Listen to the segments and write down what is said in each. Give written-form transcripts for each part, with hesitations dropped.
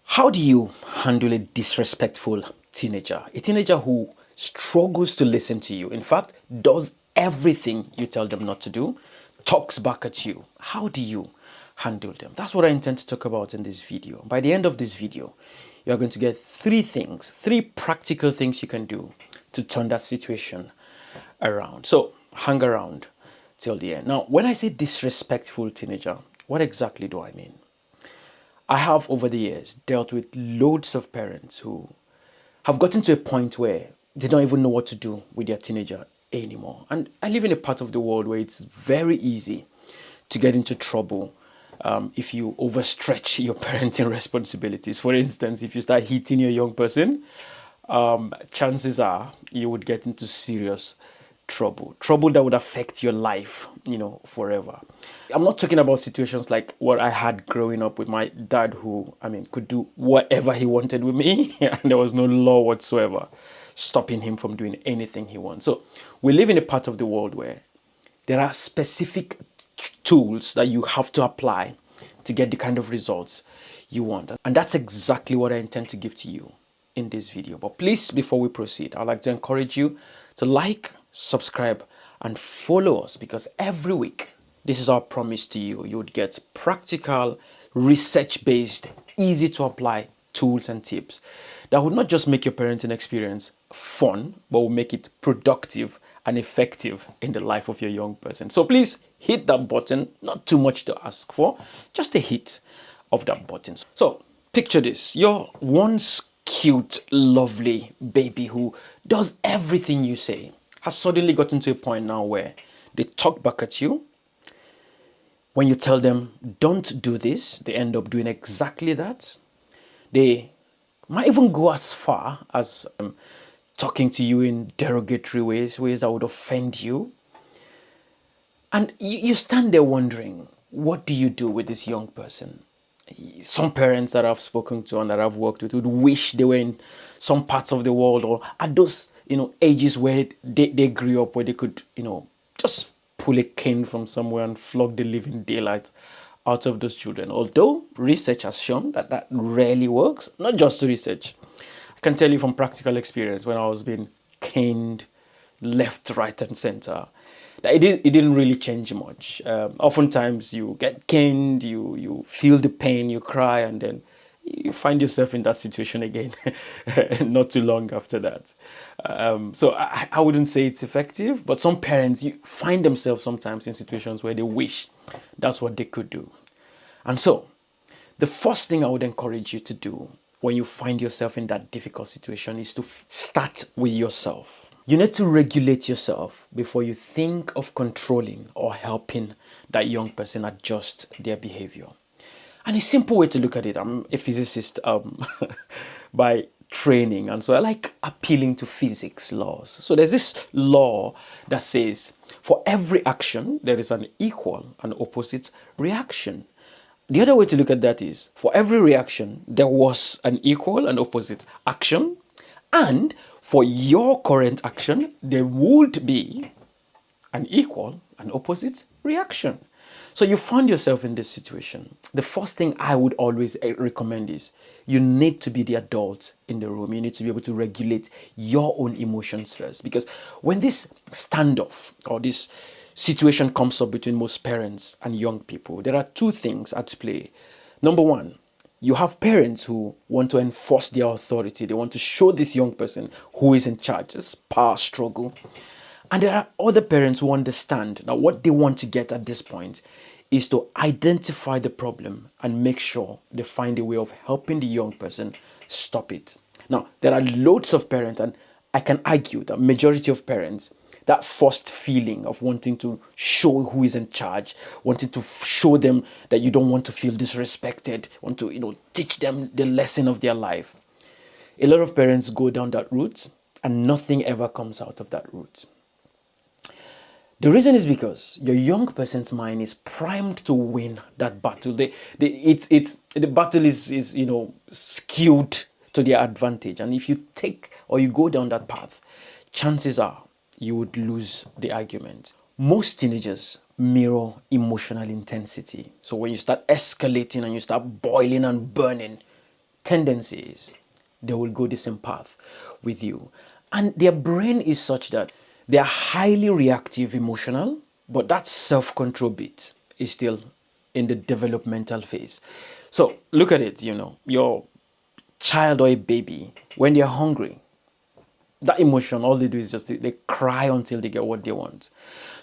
How do you handle a disrespectful teenager? A teenager who struggles to listen to you, in fact, does everything you tell them not to do, talks back at you. How do you handle them? That's what I intend to talk about in this video. By the end of this video, you are going to get three practical things you can do to turn that situation around. So hang around till the end. Now, when I say disrespectful teenager, what exactly do I mean? I have over the years dealt with loads of parents who have gotten to a point where they don't even know what to do with their teenager anymore. And I live in a part of the world where it's very easy to get into trouble if you overstretch your parenting responsibilities. For instance, if you start hitting your young person, chances are you would get into serious trouble that would affect your life, forever. I'm not talking about situations like what I had growing up with my dad, who, could do whatever he wanted with me, and there was no law whatsoever stopping him from doing anything he wants. So we live in a part of the world where there are specific tools that you have to apply to get the kind of results you want. And that's exactly what I intend to give to you in this video. But please, before we proceed, I'd like to encourage you to like, subscribe, and follow us, because every week, this is our promise to you. You would get practical, research-based, easy to apply tools and tips that would not just make your parenting experience fun, but will make it productive and effective in the life of your young person. So please hit that button. Not too much to ask for, just a hit of that button. So picture this: your once cute, lovely baby who does everything you say has suddenly gotten to a point now where they talk back at you. When you tell them, don't do this, they end up doing exactly that. They might even go as far as talking to you in derogatory ways that would offend you. And you stand there wondering, what do you do with this young person? Some parents that I've spoken to and that I've worked with would wish they were in some parts of the world, or at those, ages where they grew up, where they could, just pull a cane from somewhere and flog the living daylight out of those children. Although research has shown that that rarely works, not just research. I can tell you from practical experience, when I was being caned left, right, and center, that it didn't really change much. Oftentimes you get caned, you feel the pain, you cry, and then you find yourself in that situation again not too long after that. So I wouldn't say it's effective, but some parents, you find themselves sometimes in situations where they wish that's what they could do. And so the first thing I would encourage you to do when you find yourself in that difficult situation is to start with yourself. You need to regulate yourself before you think of controlling or helping that young person adjust their behavior. And a simple way to look at it, I'm a physicist by training, and so I like appealing to physics laws. So there's this law that says for every action, there is an equal and opposite reaction. The other way to look at that is for every reaction, there was an equal and opposite action. And for your current action, there would be an equal and opposite reaction. So you find yourself in this situation. The first thing I would always recommend is you need to be the adult in the room. You need to be able to regulate your own emotions first. Because when this standoff or this situation comes up between most parents and young people, there are two things at play. Number one, you have parents who want to enforce their authority. They want to show this young person who is in charge. It's power struggle. And there are other parents who understand that what they want to get at this point is to identify the problem and make sure they find a way of helping the young person stop it. Now, there are loads of parents, and I can argue that majority of parents, that first feeling of wanting to show who is in charge, wanting to show them that you don't want to feel disrespected, want to, teach them the lesson of their life. A lot of parents go down that route and nothing ever comes out of that route. The reason is because your young person's mind is primed to win that battle. The battle is skewed to their advantage. And if you take or you go down that path, chances are you would lose the argument. Most teenagers mirror emotional intensity. So when you start escalating and you start boiling and burning, tendencies, they will go the same path with you. And their brain is such that they are highly reactive, emotional, but that self control bit is still in the developmental phase. So look at it, your child or a baby, when they're hungry, that emotion, all they do is just they cry until they get what they want.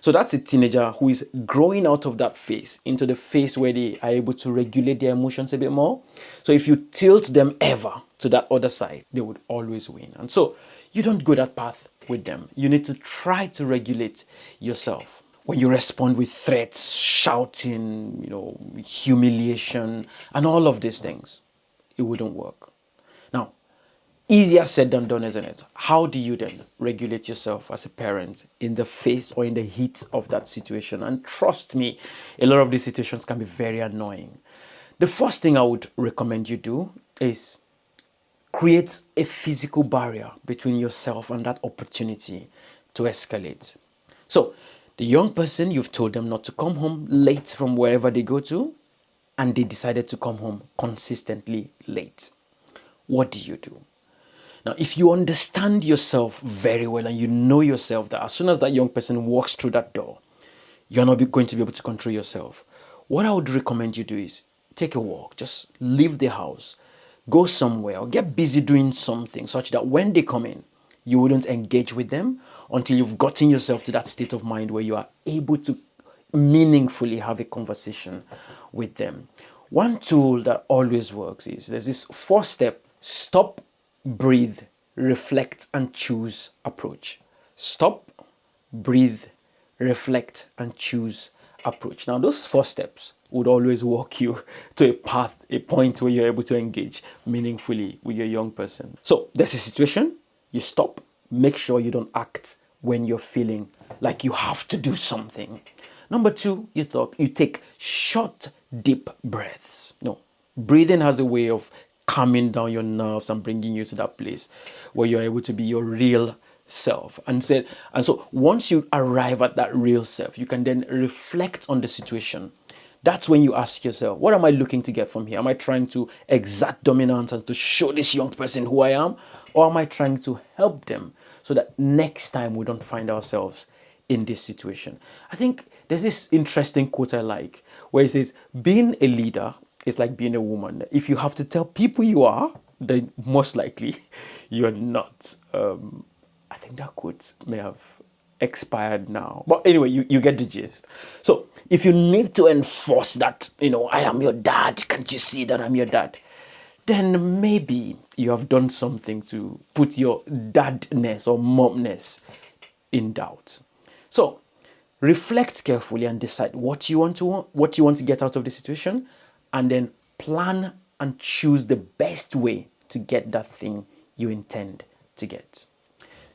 So that's a teenager who is growing out of that phase into the phase where they are able to regulate their emotions a bit more. So if you tilt them ever to that other side, they would always win. And so you don't go that path with them. You need to try to regulate yourself. When you respond with threats, shouting, humiliation, and all of these things, it wouldn't work. Now, easier said than done, isn't it? How do you then regulate yourself as a parent in the face or in the heat of that situation? And trust me, a lot of these situations can be very annoying. The first thing I would recommend you do is create a physical barrier between yourself and that opportunity to escalate. So, the young person, you've told them not to come home late from wherever they go to, and they decided to come home consistently late. What do you do? Now, if you understand yourself very well and you know yourself that as soon as that young person walks through that door, you're not going to be able to control yourself. What I would recommend you do is take a walk, just leave the house, go somewhere or get busy doing something such that when they come in, you wouldn't engage with them until you've gotten yourself to that state of mind where you are able to meaningfully have a conversation with them. One tool that always works is there's this 4-step stop, breathe, reflect, and choose approach. Stop, breathe, reflect, and choose approach. Now, those 4 steps would always walk you to a path, a point where you're able to engage meaningfully with your young person. So, there's a situation, you stop, make sure you don't act when you're feeling like you have to do something. Number 2, you take short, deep breaths. No, breathing has a way of calming down your nerves and bringing you to that place where you're able to be your real self. And so once you arrive at that real self, you can then reflect on the situation. That's when you ask yourself, what am I looking to get from here? Am I trying to exert dominance and to show this young person who I am? Or am I trying to help them so that next time we don't find ourselves in this situation? I think there's this interesting quote I like where it says, being a leader is like being a woman. If you have to tell people you are, then most likely you're not. I think that quote may have expired now. But anyway, you get the gist. So if you need to enforce that, I am your dad, can't you see that I'm your dad? Then maybe you have done something to put your dadness or momness in doubt. So reflect carefully and decide what you want to get out of the situation, and then plan and choose the best way to get that thing you intend to get.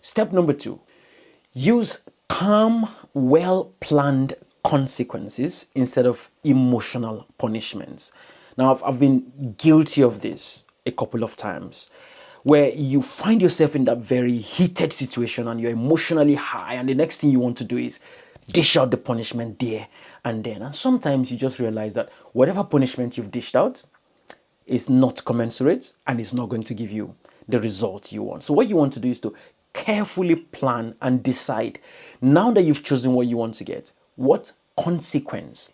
Step number 2, use calm, well-planned consequences instead of emotional punishments. Now, I've been guilty of this a couple of times, where you find yourself in that very heated situation and you're emotionally high, and the next thing you want to do is dish out the punishment there and then. And sometimes you just realize that whatever punishment you've dished out is not commensurate and is not going to give you the result you want. So what you want to do is to carefully plan and decide, now that you've chosen what you want to get, what consequence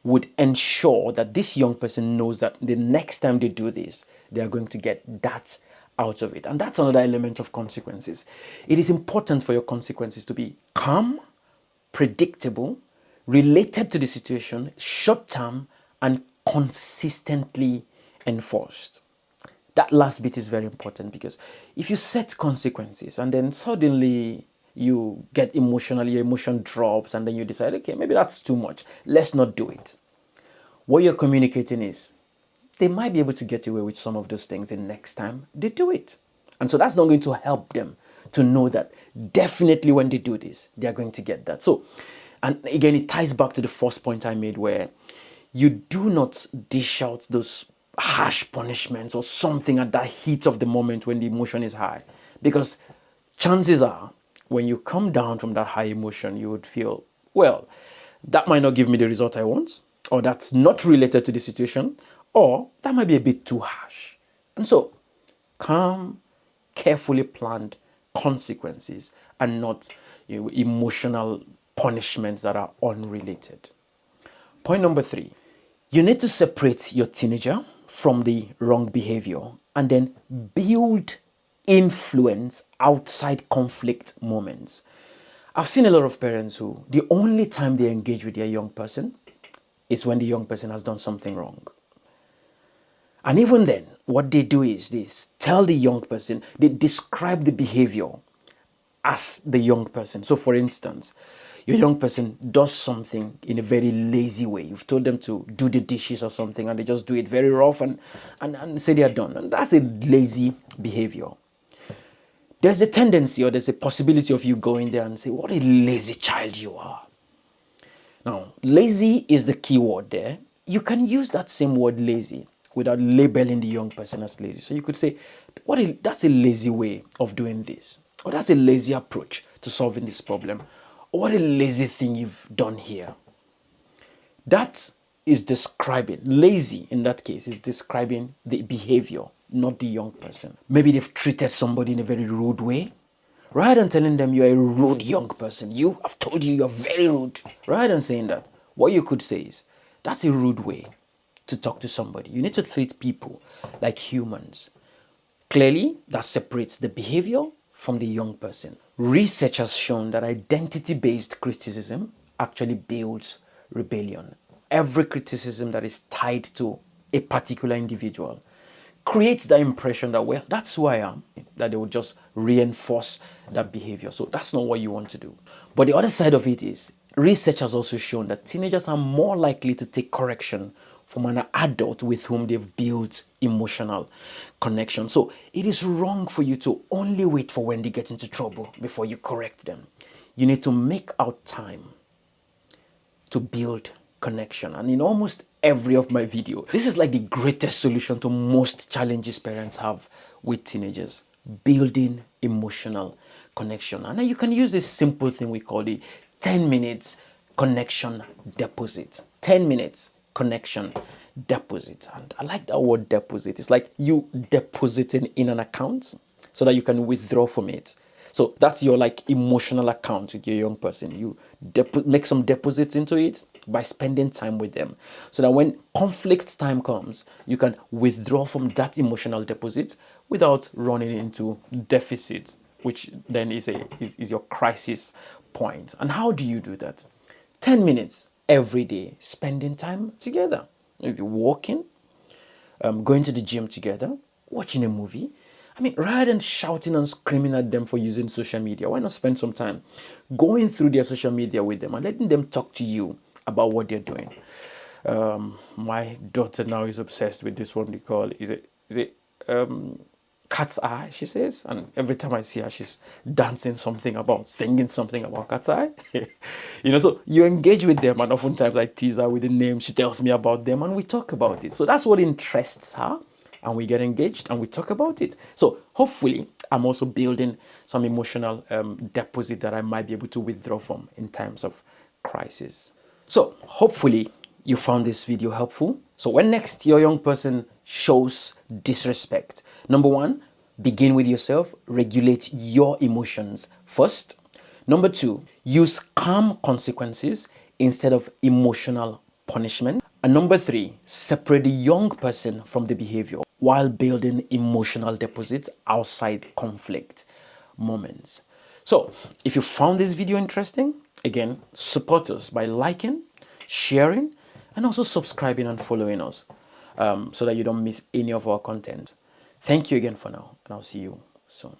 would ensure that this young person knows that the next time they do this, they are going to get that out of it. And that's another element of consequences. It is important for your consequences to be calm, predictable, related to the situation, short term, and consistently enforced. That last bit is very important, because if you set consequences and then suddenly you get emotional, your emotion drops, and then you decide, okay, maybe that's too much, let's not do it. What you're communicating is, they might be able to get away with some of those things the next time they do it. And so that's not going to help them to know that definitely when they do this, they are going to get that. So, and again, it ties back to the first point I made, where you do not dish out those harsh punishments or something at that heat of the moment when the emotion is high. Because chances are, when you come down from that high emotion, you would feel, well, that might not give me the result I want, or that's not related to the situation, or that might be a bit too harsh. And so, calm, carefully planned consequences and not emotional punishments that are unrelated. Point number 3, you need to separate your teenager from the wrong behavior and then build influence outside conflict moments. I've seen a lot of parents who the only time they engage with their young person is when the young person has done something wrong. And even then, what they do is they tell the young person, they describe the behavior as the young person. So, for instance, your young person does something in a very lazy way. You've told them to do the dishes or something, and they just do it very rough and say they are done. And that's a lazy behavior. There's a tendency or there's a possibility of you going there and say, what a lazy child you are. Now, lazy is the key word there. You can use that same word lazy without labeling the young person as lazy. So you could say, that's a lazy way of doing this. Or that's a lazy approach to solving this problem. Or what a lazy thing you've done here. That is describing, lazy in that case, is describing the behavior, not the young person. Maybe they've treated somebody in a very rude way. Rather than telling them you're a rude young person, I've told you you're very rude. Rather than saying that, what you could say is, that's a rude way to talk to somebody. You need to treat people like humans. Clearly, that separates the behavior from the young person. Research has shown that identity-based criticism actually builds rebellion. Every criticism that is tied to a particular individual creates the impression that, well, that's who I am, that they will just reinforce that behavior. So that's not what you want to do. But the other side of it is, research has also shown that teenagers are more likely to take correction from an adult with whom they've built emotional connection. So it is wrong for you to only wait for when they get into trouble before you correct them. You need to make out time to build connection. And in almost every of my video, this is like the greatest solution to most challenges parents have with teenagers: building emotional connection. And then you can use this simple thing we call the 10 minutes connection deposit. 10 minutes connection deposit. And I like that word deposit. It's like you depositing in an account so that you can withdraw from it. So that's your like emotional account with your young person. You make some deposits into it by spending time with them, so that when conflict time comes, you can withdraw from that emotional deposit without running into deficit, which then is your crisis point. And how do you do that? 10 minutes every day, spending time together. Maybe walking, going to the gym together, watching a movie. I mean, rather than shouting and screaming at them for using social media, why not spend some time going through their social media with them and letting them talk to you about what they're doing? My daughter now is obsessed with this one they call, is it cat's eye, she says. And every time I see her, she's dancing something about, singing something about cat's eye. So you engage with them, and oftentimes I tease her with the name. She tells me about them and we talk about it. So that's what interests her. And we get engaged and we talk about it. So hopefully I'm also building some emotional deposit that I might be able to withdraw from in times of crisis. So hopefully you found this video helpful. So when next your young person shows disrespect, number one, begin with yourself, regulate your emotions first. Number two, use calm consequences instead of emotional punishment. And number three, separate the young person from the behavior while building emotional deposits outside conflict moments. So if you found this video interesting, again, support us by liking, sharing, and also subscribing and following us so that you don't miss any of our content. Thank you again for now, and I'll see you soon.